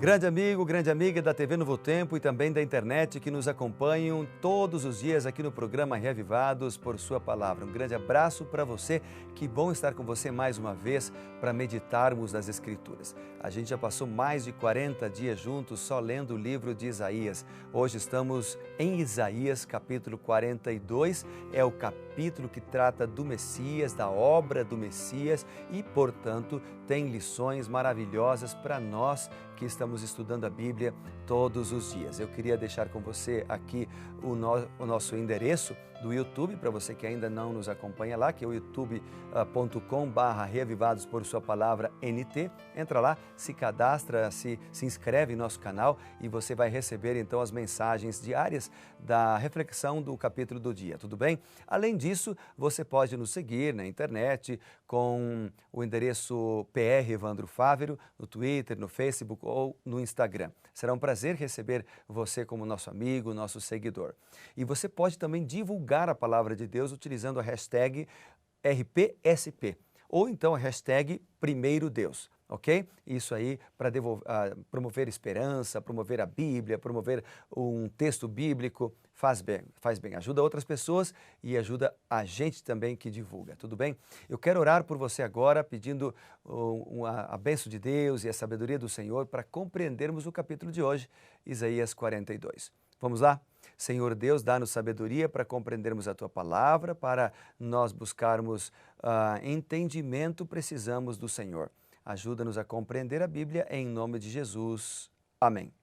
Grande amigo, grande amiga da TV Novo Tempo e também da internet que nos acompanham todos os dias aqui no programa Reavivados por Sua Palavra. Um grande abraço para você, que bom estar com você mais uma vez para meditarmos nas Escrituras. A gente já passou mais de 40 dias juntos só lendo o livro de Isaías. Hoje estamos em Isaías capítulo 42, é o capítulo que trata do Messias, da obra do Messias e, portanto, tem lições maravilhosas para nós que estamos estudando a Bíblia todos os dias. Eu queria deixar com você aqui o nosso endereço do YouTube, para você que ainda não nos acompanha lá, que é o youtube.com/reavivados por Sua Palavra NT. Entra lá, se cadastra, se inscreve em nosso canal e você vai receber então as mensagens diárias da reflexão do capítulo do dia, tudo bem? Além disso, você pode nos seguir na internet com o endereço PR Evandro Fávero, no Twitter, no Facebook ou no Instagram. Será um prazer receber você como nosso amigo, nosso seguidor. E você pode também divulgar a palavra de Deus utilizando a hashtag RPSP ou então a hashtag Primeiro Deus, ok? Isso aí para promover esperança, promover a Bíblia, promover um texto bíblico, faz bem, ajuda outras pessoas e ajuda a gente também que divulga, tudo bem? Eu quero orar por você agora pedindo a bênção de Deus e a sabedoria do Senhor para compreendermos o capítulo de hoje, Isaías 42. Vamos lá? Senhor Deus, dá-nos sabedoria para compreendermos a Tua palavra, para nós buscarmos entendimento, precisamos do Senhor. Ajuda-nos a compreender a Bíblia em nome de Jesus. Amém.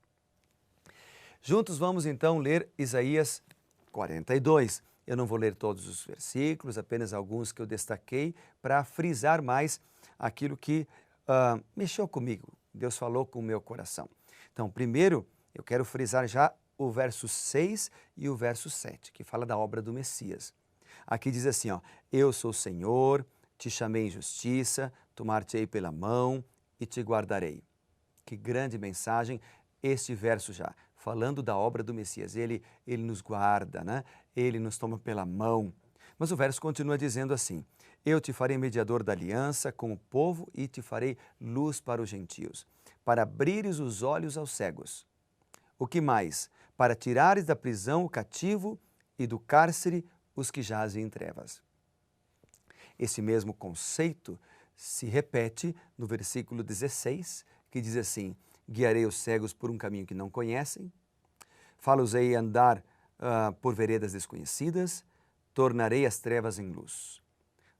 Juntos vamos então ler Isaías 42. Eu não vou ler todos os versículos, apenas alguns que eu destaquei para frisar mais aquilo que mexeu comigo. Deus falou com o meu coração. Então, primeiro, eu quero frisar já o verso 6 e o verso 7, que fala da obra do Messias. Aqui diz assim, ó, eu sou o Senhor, te chamei em justiça, tomar-te-ei pela mão e te guardarei. Que grande mensagem este verso já, falando da obra do Messias. Ele nos guarda, né? Ele nos toma pela mão. Mas o verso continua dizendo assim, eu te farei mediador da aliança com o povo e te farei luz para os gentios, para abrires os olhos aos cegos. O que mais? Para tirares da prisão o cativo e do cárcere os que jazem em trevas. Esse mesmo conceito se repete no versículo 16, que diz assim, guiarei os cegos por um caminho que não conhecem, fá-los-ei a andar por veredas desconhecidas, tornarei as trevas em luz.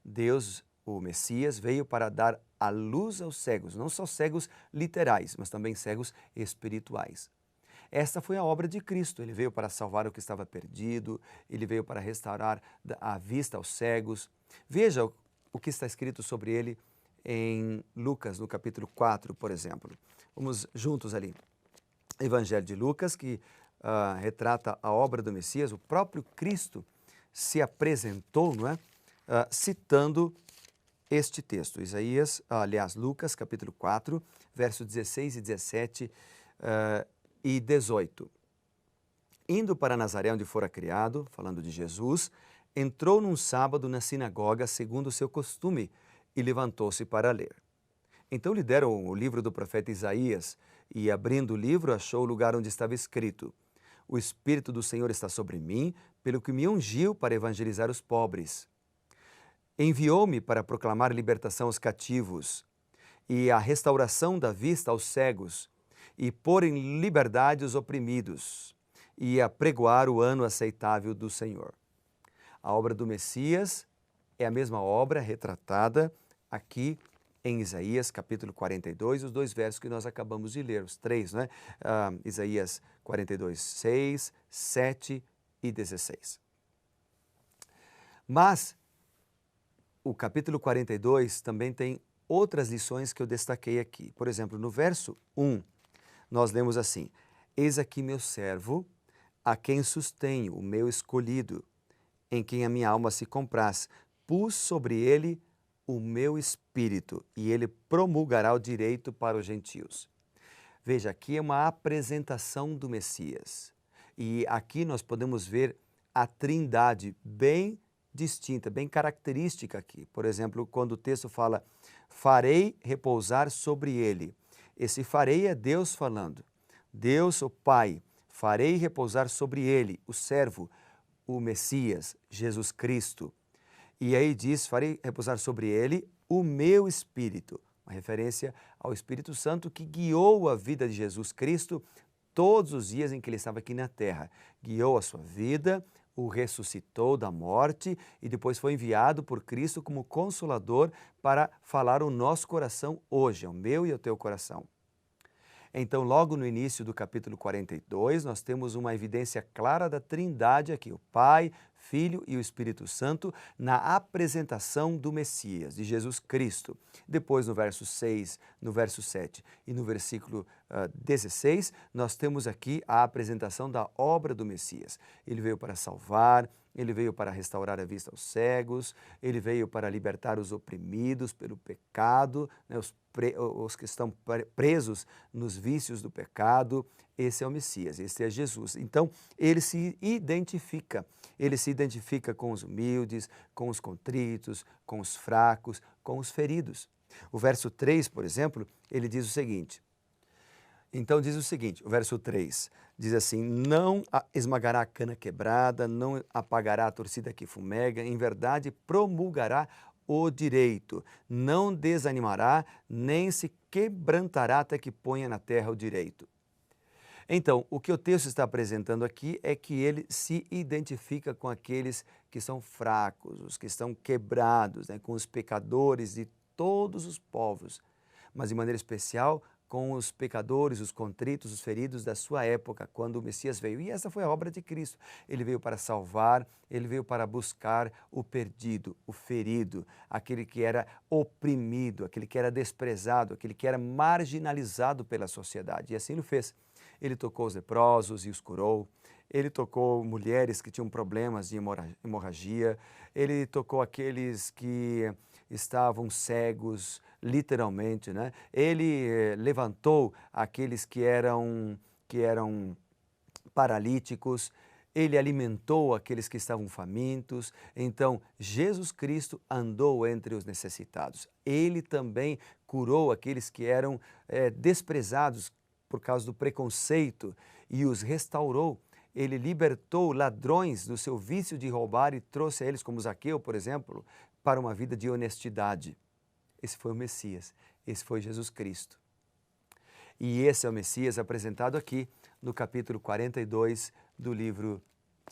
Deus, o Messias, veio para dar a luz aos cegos, não só cegos literais, mas também cegos espirituais. Esta foi a obra de Cristo, ele veio para salvar o que estava perdido, ele veio para restaurar a vista aos cegos. Veja o que está escrito sobre ele em Lucas, no capítulo 4, por exemplo. Vamos juntos ali. Evangelho de Lucas, que retrata a obra do Messias, o próprio Cristo se apresentou, não é? Citando este texto. Lucas, capítulo 4, versos 16 e 17 e 18. Indo para Nazaré, onde fora criado, falando de Jesus, entrou num sábado na sinagoga, segundo o seu costume, e levantou-se para ler. Então lhe deram o livro do profeta Isaías, e abrindo o livro, achou o lugar onde estava escrito, o Espírito do Senhor está sobre mim, pelo que me ungiu para evangelizar os pobres. Enviou-me para proclamar libertação aos cativos, e a restauração da vista aos cegos, e pôr em liberdade os oprimidos, e apregoar o ano aceitável do Senhor. A obra do Messias é a mesma obra retratada aqui em Isaías capítulo 42, os dois versos que nós acabamos de ler, os três, né? Isaías 42, 6, 7 e 16. Mas o capítulo 42 também tem outras lições que eu destaquei aqui. Por exemplo, no verso 1, nós lemos assim, eis aqui meu servo, a quem sustenho, o meu escolhido, em quem a minha alma se compraz, pus sobre ele o meu espírito, e ele promulgará o direito para os gentios. Veja, aqui é uma apresentação do Messias, e aqui nós podemos ver a trindade bem distinta, bem característica aqui. Por exemplo, quando o texto fala, farei repousar sobre ele. Esse farei é Deus falando. Deus, o Pai, farei repousar sobre ele, o servo, o Messias, Jesus Cristo. E aí diz, farei repousar sobre ele o meu Espírito. Uma referência ao Espírito Santo que guiou a vida de Jesus Cristo todos os dias em que ele estava aqui na terra. Guiou a sua vida, o ressuscitou da morte e depois foi enviado por Cristo como Consolador para falar o nosso coração hoje, o meu e o teu coração. Então, logo no início do capítulo 42, nós temos uma evidência clara da Trindade aqui, o Pai, Filho e o Espírito Santo, na apresentação do Messias, de Jesus Cristo. Depois, no verso 6, no verso 7 e no versículo 16, nós temos aqui a apresentação da obra do Messias. Ele veio para salvar, ele veio para restaurar a vista aos cegos, ele veio para libertar os oprimidos pelo pecado, né, os que estão presos nos vícios do pecado. Esse é o Messias, esse é Jesus. Então, ele se identifica com os humildes, com os contritos, com os fracos, com os feridos. O verso 3, por exemplo, ele diz o seguinte, o verso 3, diz assim, não esmagará a cana quebrada, não apagará a torcida que fumega, em verdade promulgará o direito, não desanimará, nem se quebrantará até que ponha na terra o direito. Então, o que o texto está apresentando aqui é que ele se identifica com aqueles que são fracos, os que estão quebrados, né, com os pecadores de todos os povos, mas de maneira especial com os pecadores, os contritos, os feridos da sua época, quando o Messias veio. E essa foi a obra de Cristo. Ele veio para salvar, ele veio para buscar o perdido, o ferido, aquele que era oprimido, aquele que era desprezado, aquele que era marginalizado pela sociedade. E assim ele fez. Ele tocou os leprosos e os curou. Ele tocou mulheres que tinham problemas de hemorragia. Ele tocou aqueles que estavam cegos, literalmente, né? Ele levantou aqueles que eram paralíticos. Ele alimentou aqueles que estavam famintos. Então, Jesus Cristo andou entre os necessitados. Ele também curou aqueles que eram desprezados por causa do preconceito e os restaurou. Ele libertou ladrões do seu vício de roubar e trouxe a eles, como Zaqueu, por exemplo, para uma vida de honestidade. Esse foi o Messias, esse foi Jesus Cristo. E esse é o Messias apresentado aqui no capítulo 42 do livro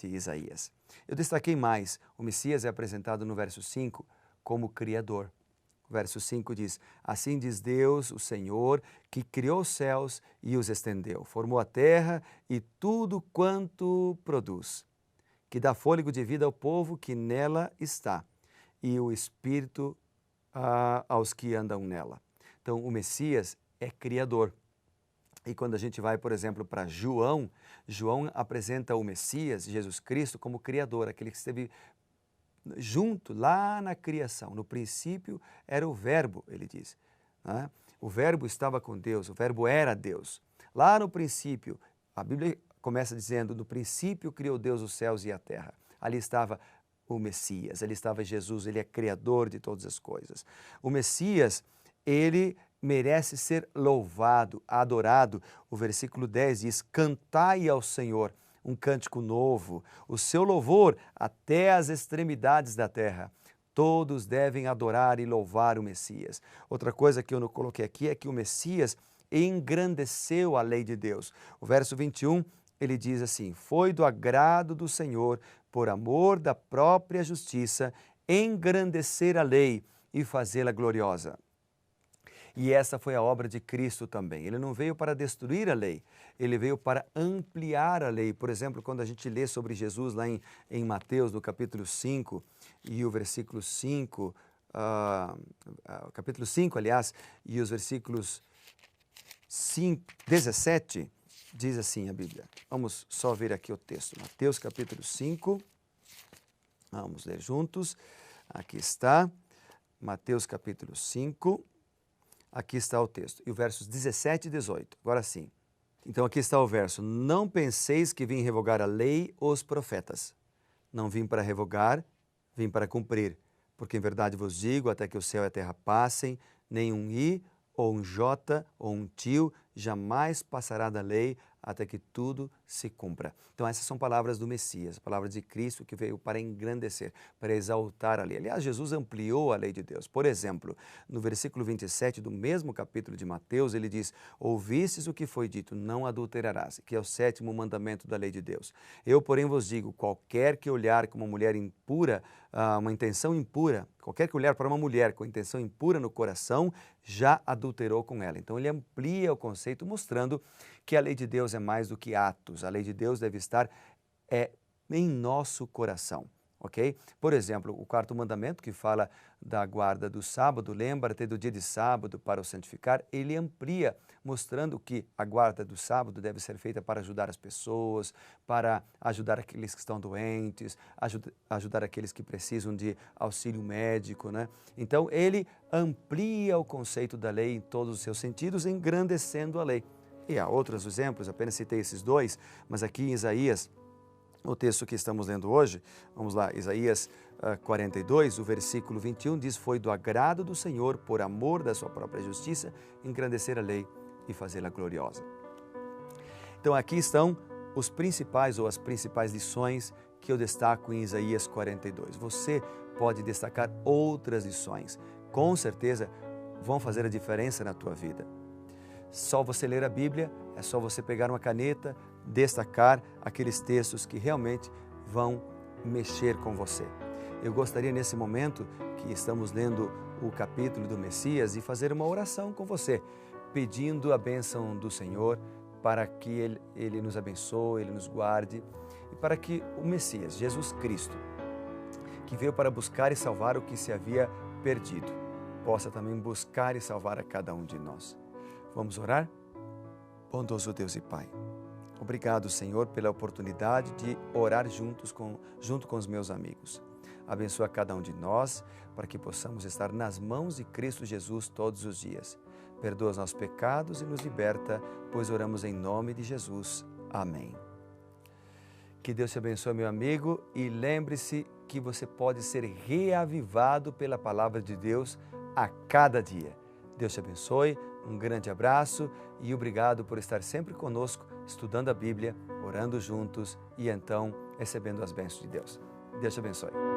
de Isaías. Eu destaquei mais, o Messias é apresentado no verso 5 como Criador. O verso 5 diz, assim diz Deus, o Senhor, que criou os céus e os estendeu, formou a terra e tudo quanto produz, que dá fôlego de vida ao povo que nela está, e o Espírito aos que andam nela. Então, o Messias é Criador. E quando a gente vai, por exemplo, para João, João apresenta o Messias, Jesus Cristo, como Criador, aquele que esteve junto lá na criação. No princípio era o Verbo, ele diz. Né? O Verbo estava com Deus, o Verbo era Deus. Lá no princípio, a Bíblia começa dizendo, no princípio criou Deus os céus e a terra. Ali estava o Messias, ali estava Jesus, ele é Criador de todas as coisas. O Messias, ele merece ser louvado, adorado. O versículo 10 diz, cantai ao Senhor um cântico novo, o seu louvor até as extremidades da terra. Todos devem adorar e louvar o Messias. Outra coisa que eu não coloquei aqui é que o Messias engrandeceu a lei de Deus. O verso 21, ele diz assim, foi do agrado do Senhor, por amor da própria justiça, engrandecer a lei e fazê-la gloriosa. E essa foi a obra de Cristo também. Ele não veio para destruir a lei, ele veio para ampliar a lei. Por exemplo, quando a gente lê sobre Jesus lá em Mateus, no capítulo 5, e o versículo 5, capítulo 5, aliás, e os versículos 17, diz assim a Bíblia. Vamos só ver aqui o texto. Mateus, capítulo 5, vamos ler juntos. Aqui está, Mateus, capítulo 5. Aqui está o texto, e o versos 17 e 18, agora sim. Então aqui está o verso, não penseis que vim revogar a lei ou os profetas. Não vim para revogar, vim para cumprir. Porque em verdade vos digo, até que o céu e a terra passem, nem um i ou um jota, ou um tio, jamais passará da lei até que tudo se cumpra. Então essas são palavras do Messias, palavras de Cristo que veio para engrandecer, para exaltar a lei. Aliás, Jesus ampliou a lei de Deus. Por exemplo, no versículo 27 do mesmo capítulo de Mateus, ele diz: ouvistes o que foi dito, não adulterarás, que é o 7º mandamento da lei de Deus. Eu, porém, vos digo, qualquer que olhar com uma mulher impura, uma intenção impura, qualquer que olhar para uma mulher com intenção impura no coração, já adulterou com ela. Então ele amplia o conceito, mostrando que a lei de Deus é mais do que atos. A lei de Deus deve estar em nosso coração, ok? Por exemplo, o 4º mandamento, que fala da guarda do sábado, lembra-te do dia de sábado para o santificar, ele amplia, mostrando que a guarda do sábado deve ser feita para ajudar as pessoas, para ajudar aqueles que estão doentes, ajudar aqueles que precisam de auxílio médico, né? Então, ele amplia o conceito da lei em todos os seus sentidos, engrandecendo a lei. E há outros exemplos, apenas citei esses 2, mas aqui em Isaías, o texto que estamos lendo hoje, vamos lá, Isaías 42, o versículo 21 diz: foi do agrado do Senhor, por amor da sua própria justiça, engrandecer a lei e fazê-la gloriosa. Então aqui estão os principais ou as principais lições que eu destaco em Isaías 42. Você pode destacar outras lições, com certeza vão fazer a diferença na tua vida. Só você ler a Bíblia, é só você pegar uma caneta, destacar aqueles textos que realmente vão mexer com você. Eu gostaria nesse momento que estamos lendo o capítulo do Messias de fazer uma oração com você, pedindo a bênção do Senhor para que Ele nos abençoe, Ele nos guarde e para que o Messias, Jesus Cristo, que veio para buscar e salvar o que se havia perdido, possa também buscar e salvar a cada um de nós. Vamos orar? Bondoso Deus e Pai, obrigado, Senhor, pela oportunidade de orar junto com os meus amigos. Abençoa cada um de nós para que possamos estar nas mãos de Cristo Jesus todos os dias. Perdoa os nossos pecados e nos liberta, pois oramos em nome de Jesus. Amém. Que Deus te abençoe, meu amigo, e lembre-se que você pode ser reavivado pela palavra de Deus a cada dia. Deus te abençoe, um grande abraço e obrigado por estar sempre conosco, estudando a Bíblia, orando juntos e então recebendo as bênçãos de Deus. Deus te abençoe.